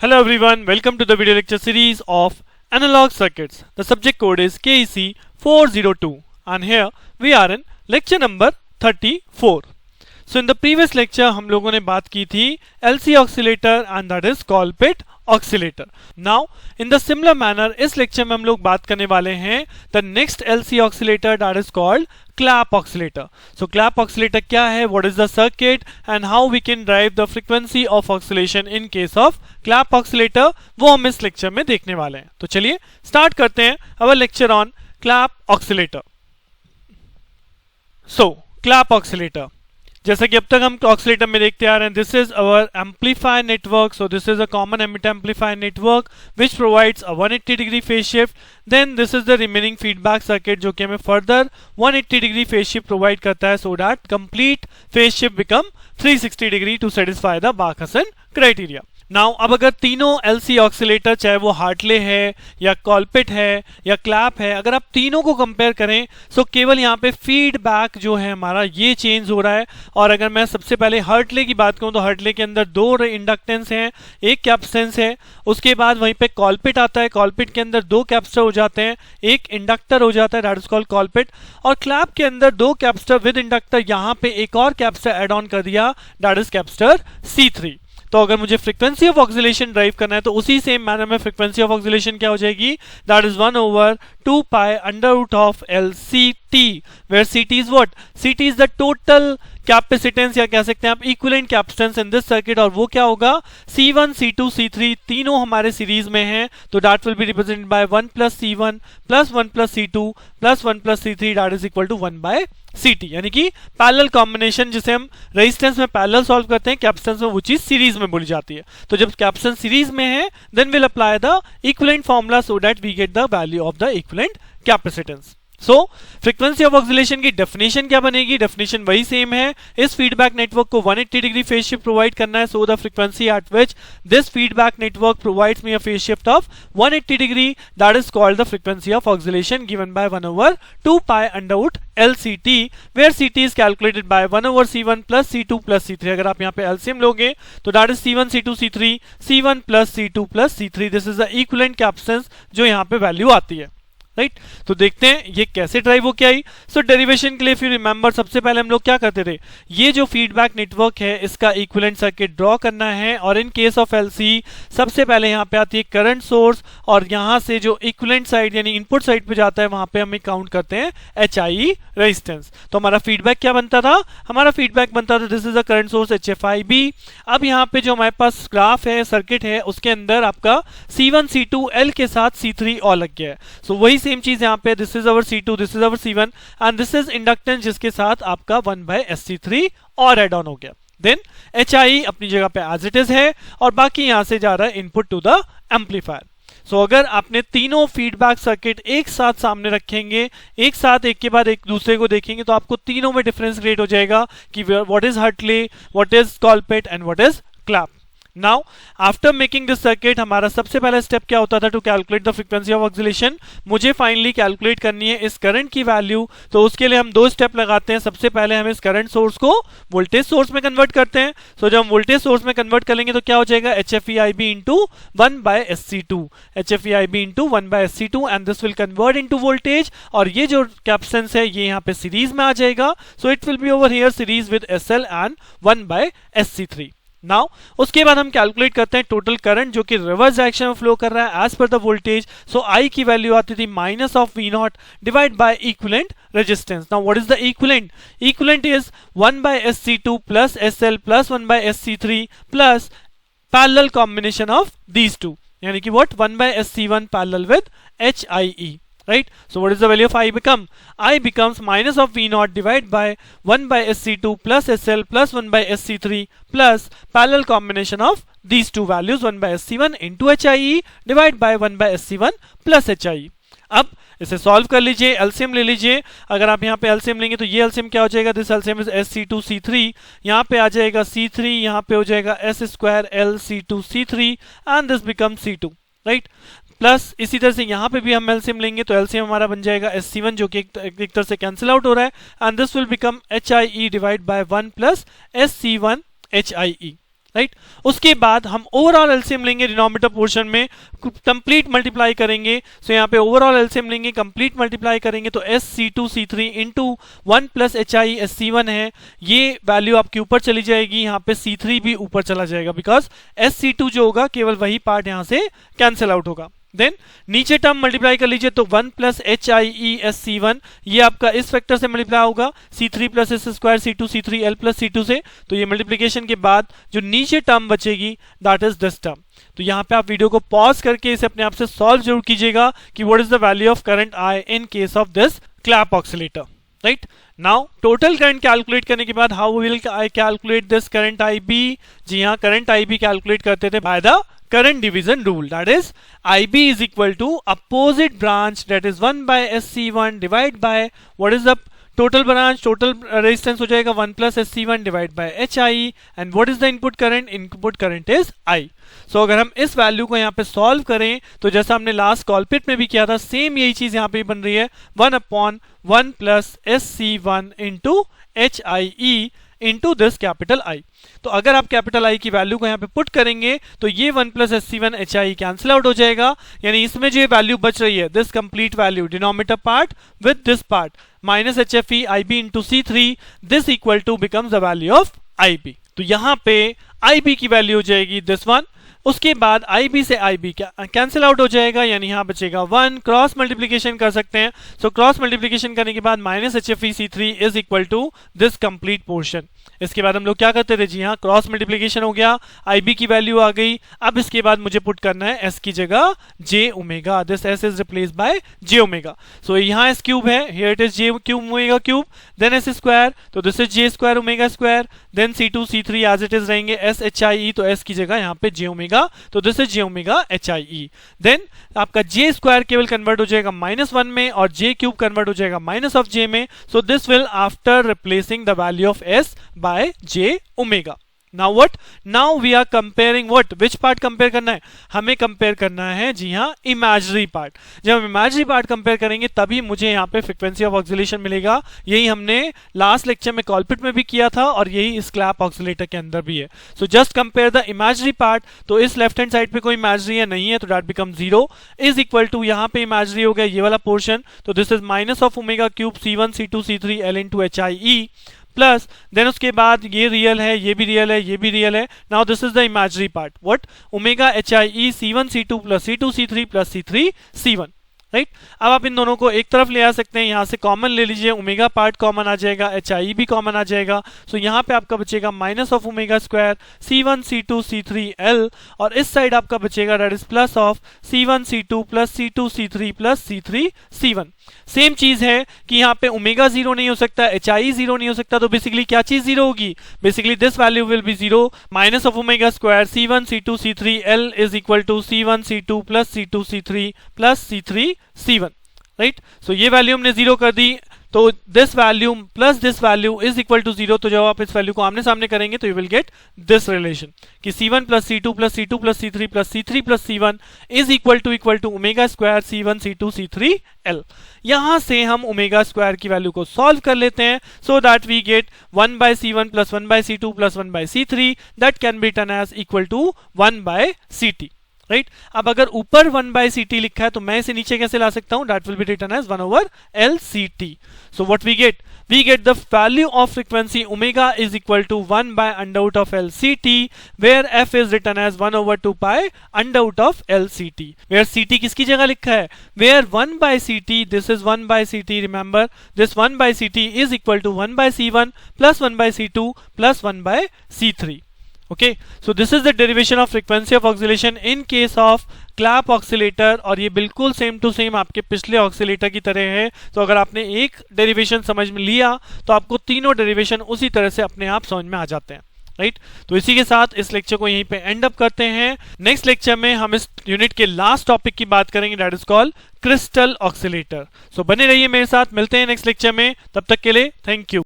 Hello everyone, welcome to the video lecture series of Analog Circuits. The subject code is KEC 402 and here we are in lecture number 34. So in the previous lecture हम लोगों ने बात की थी LC oscillator and that is Colpit oscillator. Now in the similar manner इस lecture में हम लोग बात करने वाले हैं the next LC oscillator that is called clap oscillator. So clap oscillator क्या है, what is the circuit and how we can derive the frequency of oscillation in case of clap oscillator, वो हम इस lecture में देखने वाले हैं. तो चलिए start करते हैं our lecture on clap oscillator. So clap oscillator, जैसा कि अब तक हम ऑक्सीलेटर में देखते आ रहे हैं, this is our amplifier network. So this is a common emitter amplifier network which provides a 180 degree phase shift. Then this is the remaining feedback circuit जो कि हमें further 180 degree phase shift provide करता है so that complete phase shift become 360 degree to satisfy the Barkhausen criteria. Now अब अगर तीनों LC oscillator, चाहे वो हार्टले है या कॉलपिट है या क्लैप है, अगर आप तीनों को कंपेयर करें सो केवल यहाँ पे फीडबैक जो है हमारा ये चेंज हो रहा है. और अगर मैं सबसे पहले हार्टले की बात करूँ तो हार्टले के अंदर दो इंडक्टेंस हैं, एक कैपेसिटेंस है. उसके बाद वहीं पे कॉलपिट आता है, कॉलपिट के अंदर दो कैपेसिटर हो जाते हैं, एक इंडक्टर हो जाता है, दैट इज कॉल्ड कॉलपिट. और क्लैप के अंदर दो कैपेसिटर विद इंडक्टर, यहाँ पे एक और कैपेसिटर एड ऑन कर दिया, दैट इज कैपेसिटर C3. तो अगर मुझे फ्रीक्वेंसी ऑफ ऑक्सीलेशन ड्राइव करना है तो उसी सेम मैनर में फ्रीक्वेंसी ऑफ ऑक्सीलेशन क्या हो जाएगी, that is 1/2 pi under root of LCT, where CT is what, CT is the total capacitance या कह सकते हैं आप equivalent capacitance in this circuit. और वो क्या होगा, C1 C2 C3 तीनों हमारे सीरीज में हैं, तो that will be represented by 1 + C1 + 1 + C2 + 1 + C3 that is equal to 1/CT. यानी कि पैरेलल कॉम्बिनेशन, जिसे हम रेजिस्टेंस में पैरेलल सॉल्व करते हैं, कैपेसिटेंस में वो चीज सीरीज में बोली जाती है. तो जब कैपेसिटेंस सीरीज में है then will apply the equivalent formula so that we get the value of the equivalent capacitance. So frequency of oscillation की डेफिनेशन क्या बनेगी, डेफिनेशन वही सेम है. इस फीडबैक नेटवर्क को 180 डिग्री फेज शिफ्ट प्रोवाइड करना है, so the frequency at which this feedback network provides me a phase shift of 180 degree, that is called the frequency of oscillation given by 1/2 pi under root LCT, where CT is calculated by 1/C1 + C2 + C3. अगर आप यहाँ पे LCM लोगे तो that is C1 C2 C3 C1 + C2 + C3. This is the equivalent capacitance जो यहाँ पे value आती है, राइट. तो देखते हैं ये कैसे ड्राइव हो क्या आई. सो डेरिवेशन के लिए फिर रिमेंबर सबसे पहले हम लोग क्या करते थे, ये जो फीडबैक नेटवर्क है इसका इक्विवेलेंट सर्किट ड्रॉ करना है. और इन केस ऑफ LC सबसे पहले यहाँ पे आती है करंट सोर्स और यहाँ से जो इक्विवेलेंट साइड यानी इनपुट साइड पे जाता है वहां पे हम काउंट करते हैं HIE रेजिस्टेंस. तो हमारा फीडबैक क्या बनता था, हमारा फीडबैक बनता था this is a current source HFIB. अब यहाँ पे जो हमारे पास ग्राफ है, सर्किट है, उसके अंदर आपका C1 C2 L के साथ C3 और लग गया है. सो वही सेम चीज यहाँ पे, this is our C2, this is our C1 and this is inductance जिसके साथ आपका 1/SC3 और एड ऑन हो गया. देन HIE अपनी जगह पे एज इट इज है और बाकी यहां से जा रहा है इनपुट टू द एम्पलीफायर. सो अगर आपने तीनों फीडबैक सर्किट एक साथ सामने रखेंगे, एक साथ एक के बाद एक दूसरे को देखेंगे तो आपको तीनों में डिफरेंस क्रिएट हो जाएगा कि what is Hartley, what is Colpitts and what is Clapp. Now after making this circuit हमारा सबसे पहला स्टेप क्या होता था, to calculate the frequency of oscillation. मुझे फाइनली कैलकुलेट करनी है इस करंट की वैल्यू, तो उसके लिए हम दो स्टेप लगाते हैं. सबसे पहले हम इस करंट सोर्स को वोल्टेज सोर्स में कन्वर्ट करते हैं. सो जब हम वोल्टेज सोर्स में कन्वर्ट करेंगे तो क्या हो जाएगा, HFEIB into 1/SC2, HFEIB into 1/SC2 and this will convert into voltage. और ये जो कैपेसिटेंस है ये यहाँ पे सीरीज में आ जाएगा, so it will be over here series with SL and 1/SC3. Now उसके बाद हम कैलकुलेट करते हैं टोटल करंट जो कि रिवर्स डायरेक्शन में फ्लो कर रहा है as per the voltage. So I की वैल्यू आती थी -V0 divide by equivalent resistance. Now what is the equivalent, equivalent is 1/SC2 + SL + 1/SC3 plus parallel combination of these two, यानी कि what 1/SC1 parallel with HIE, right. So what is the value of I become, I becomes -V0 divided by 1/SC2 + SL + 1/SC3 plus parallel combination of these two values 1/SC1 into HIE divided by 1/SC1 plus HIE. अब इसे solve कर लीजिए, LCM ले लीजिए. अगर आप यहाँ पे LCM लेंगे तो ये LCM क्या हो जाएगा, this LCM is SC2 C3, यहाँ पे आ जाएगा C3, यहाँ पे हो जाएगा S² LC2 C3 and this become C2, right. Plus इसी तरह से यहाँ पे भी हम LCM लेंगे तो LCM हमारा बन जाएगा SC1 जो कि एक तरह से कैंसिल आउट हो रहा है and this will become HIE divide by 1 + SC1 HIE. Right. उसके बाद हम ओवरऑल एलसीएम लेंगे डिनोमिनेटर पोर्शन में, कंप्लीट मल्टीप्लाई करेंगे। सो यहाँ पे ओवरऑल एलसीएम लेंगे, कंप्लीट मल्टीप्लाई करेंगे तो SC2C3 into 1 plus HI SC1 है, ये वैल्यू आपके ऊपर चली जाएगी, यहाँ पे C3 भी ऊपर चला जाएगा बिकॉज SC2 जो होगा केवल वही पार्ट यहाँ से कैंसिल आउट होगा। देन नीचे टर्म मल्टीप्लाई कर लीजिए तो 1 प्लस HIE SC1 ये आपका इस फैक्टर से मल्टीप्लाई होगा, C3 plus S square C2 C3 L plus C2 से। तो ये मल्टीप्लिकेशन के बाद जो नीचे टर्म बचेगी दैट इज दिस टर्म। तो यहाँ पे आप वीडियो को पॉज करके इसे अपने आप से सॉल्व जरूर कीजिएगा कि what is the value of current I in case of this clap oscillator. Right now total current calculate करने के बाद how will I calculate this current IB? जी हाँ, करंट IB कैलकुलेट करते थे by the current division rule, that is IB is equal to opposite branch, that is 1 by SC1 divide by what is the total branch, total resistance हो जाएगा 1 plus SC1 divide by HI and what is the input current? Input current is I. So अगर हम इस value को यहाँ पे solve करें तो जैसा हमने लास्ट कॉलपिट में भी किया था सेम यही चीज यहाँ पे बन रही है, 1/1 plus SC1 into HIE into this capital I। तो अगर आप कैपिटल I की वैल्यू को यहाँ पे पुट करेंगे तो ये 1 plus SC1 HI cancel out हो जाएगा, यानी इसमें जो वैल्यू बच रही है this complete value denominator part with this part minus HFE IB into C3 this equal to becomes the value of IB। तो यहाँ पे IB की वैल्यू हो जाएगी दिस वन, उसके बाद IB से IB कैंसिल आउट हो जाएगा, यानी यहाँ बचेगा 1, क्रॉस मल्टीप्लिकेशन कर सकते हैं। सो क्रॉस मल्टीप्लिकेशन करने के बाद minus HFE C3 is equal to this complete portion. इसके बाद हम लोग क्या करते थे जी हाँ, क्रॉस मल्टीप्लिकेशन हो गया, IB की वैल्यू आ गई। अब इसके बाद मुझे पुट करना है S की जगह J omega, this S is replace by J omega. So यहाँ S क्यूब है, here it is J cube omega cube, then S square, तो this is J square omega square, then C2 C3 as it is रहेंगे, S HIE तो S की जगह यहाँ पे J omega, तो this is J omega HIE। Then आपका J square केवल कन्वर्ट हो जाएगा -1 में और J क्यूब कन्वर्ट हो जाएगा माइनस ऑफ J में। So this will after replacing the value of S by J omega. Now what? Now we are comparing what? Which part compare करना है? हमें compare करना है जी हाँ imaginary part। जब हम imaginary part compare करेंगे तभी मुझे यहाँ पे frequency of oscillation मिलेगा। यही हमने last lecture में कॉलपिट में भी किया था और यही इस clap oscillator के अंदर भी है। So just compare the imaginary part। तो इस left hand side पे कोई imaginary है नहीं है तो that becomes 0 is equal to यहाँ पे imaginary हो गया ये वाला portion, तो this is minus of omega cube C1 C2 C3 L into HIE plus then उसके बाद ये रियल है, ये भी रियल है, ये भी रियल है। Now this is the imaginary part, what? Omega HIE C1 C2 plus C2 C3 plus C3 C1। Right अब आप इन दोनों को एक तरफ ले आ सकते हैं, यहाँ से कॉमन ले लीजिए, ओमेगा पार्ट कॉमन आ जाएगा, HIE भी कॉमन आ जाएगा। सो यहाँ पे आपका बचेगा minus of omega square C1 C2 C3 L और इस साइड आपका बचेगा that is plus of C1 C2 plus C2 C3 plus C3 C1। Same चीज है कि यहाँ पे ओमेगा 0 नहीं हो सकता, HIE 0 नहीं हो सकता, तो बेसिकली क्या चीज 0 होगी? Basically this value will be 0, minus of omega square C1 C2 C3 L is equal to C1 C2 plus C2 C3 plus C3 C1। Right so ये वैल्यू हमने 0 कर दी, तो this value plus this value is equal to 0। तो जब आप इस वैल्यू को आमने सामने करेंगे तो you will get this relation कि C1 plus C2 plus C2 plus C3 plus C3 plus C1 is equal to omega square C1 C2 C3 L। यहां से हम ओमेगा स्क्वायर की वैल्यू को सॉल्व कर लेते हैं, so that we get 1 by C1 plus 1 by C2 plus 1 by C3 that can be written as equal to 1 by CT। Right अब अगर ऊपर 1 by CT लिखा है तो मैं इसे नीचे कैसे ला सकता हूं? That will be written as 1 over LCT। So what we get? We get the value of frequency omega is equal to 1 by under root of LCT, where f is written as 1 over 2 pi under root of LCT, where CT किसकी जगह लिखा है? Where 1 by CT, this is 1 by CT, remember this 1 by CT is equal to 1 by C1 plus 1 by C2 plus 1 by C3। Okay, so this is the derivation of frequency of oscillation in case of clap oscillator, और ये बिल्कुल same to same आपके पिछले oscillator की तरह है। तो अगर आपने एक डेरिवेशन समझ में लिया तो आपको तीनों डेरिवेशन उसी तरह से अपने आप समझ में आ जाते हैं। राइट तो इसी के साथ इस लेक्चर को यहीं पे एंड अप करते हैं। नेक्स्ट लेक्चर में हम इस यूनिट के लास्ट टॉपिक की बात करेंगे, that is called crystal oscillator. So बने रहिए मेरे साथ, मिलते हैं नेक्स्ट लेक्चर में, तब तक के लिए थैंक यू।